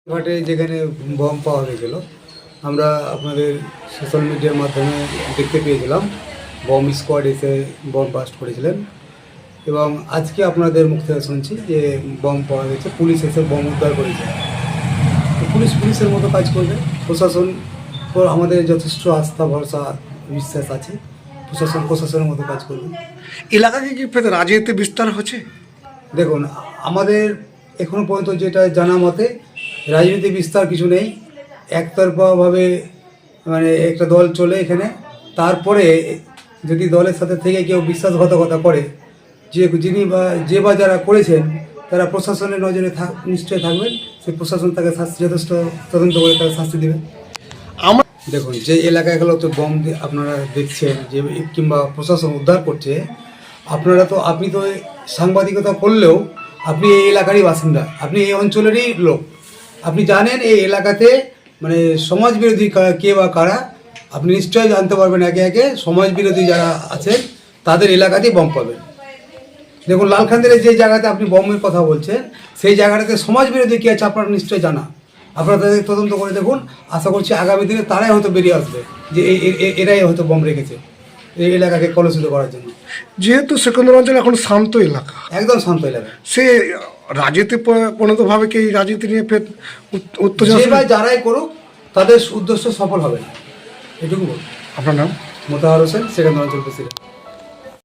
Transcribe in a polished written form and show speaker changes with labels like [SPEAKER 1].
[SPEAKER 1] ঘাটে যেখানে বম পাওয়া গেছিলো, আমরা আপনাদের সোশ্যাল মিডিয়ার মাধ্যমে দেখতে পেয়েছিলাম। বম স্কোয়াড এসে বম বাস্ট করেছিলেন এবং আজকে আপনাদের মুখ থেকে শুনছি যে বম পাওয়া গেছে, পুলিশ এসে বম উদ্ধার করেছে। তো পুলিশের মতো কাজ করবে, প্রশাসন আমাদের যথেষ্ট আস্থা ভরসা বিশ্বাস আছে, প্রশাসনের মতো কাজ করবে।
[SPEAKER 2] এলাকাকে কি রাজনীতি বিস্তার হচ্ছে?
[SPEAKER 1] দেখুন, আমাদের এখনো পর্যন্ত যেটা জানা মতে রাজনীতি বিস্তার কিছু নেই। একতরফাভাবে মানে একটা দল চলে এখানে, তারপরে যদি দলের সাথে থেকে কেউ বিশ্বাসঘাতকতা করে, যে বা যারা করেছেন তারা প্রশাসনের নজরে নিশ্চয় থাকবেন। সেই প্রশাসন তাকে যথেষ্ট তদন্ত করে তাকে শাস্তি দেবে।
[SPEAKER 2] আমার
[SPEAKER 1] দেখুন, যে এলাকাগুলো তো বম আপনারা দেখছেন যে কিংবা প্রশাসন উদ্ধার করছে, আপনি তো সাংবাদিকতা করলেও আপনি এই এলাকারই বাসিন্দা, আপনি এই অঞ্চলেরই লোক, আপনি জানেন এই এলাকাতে মানে সমাজ বিরোধী কে বা কারা, আপনি নিশ্চয়ই জানতে পারবেন। একে একে সমাজ বিরোধী যারা আছেন তাদের এলাকাতেই বম পাবেন। দেখুন, লালখান্দিরে যে জায়গাতে আপনি বমের কথা বলছেন, সেই জায়গাটাতে সমাজ বিরোধী কী আছে আপনার নিশ্চয়ই জানা। আপনারা তাদের তদন্ত করে দেখুন, আশা করছি আগামী দিনে তারাই হয়তো বেরিয়ে আসবে যে এরাই হয়তো বম রেখেছে এই এলাকাকে কলুষিত করার জন্য।
[SPEAKER 2] যেহেতু সেকেন্দ্র অঞ্চল এখন শান্ত এলাকা,
[SPEAKER 1] একদম শান্ত এলাকা,
[SPEAKER 2] সে রাজনীতি প্রণতভাবে কি রাজনীতি নিয়ে ফের উত্তেজনা?
[SPEAKER 1] যে বা যারাই করুক তাদের উদ্দেশ্য সফল হবে না, এটুকু বলুন।
[SPEAKER 2] আপনার নাম?
[SPEAKER 1] মোতাহার হোসেন, সেকেন্দ্র অঞ্চল প্রেসিডেন্ট।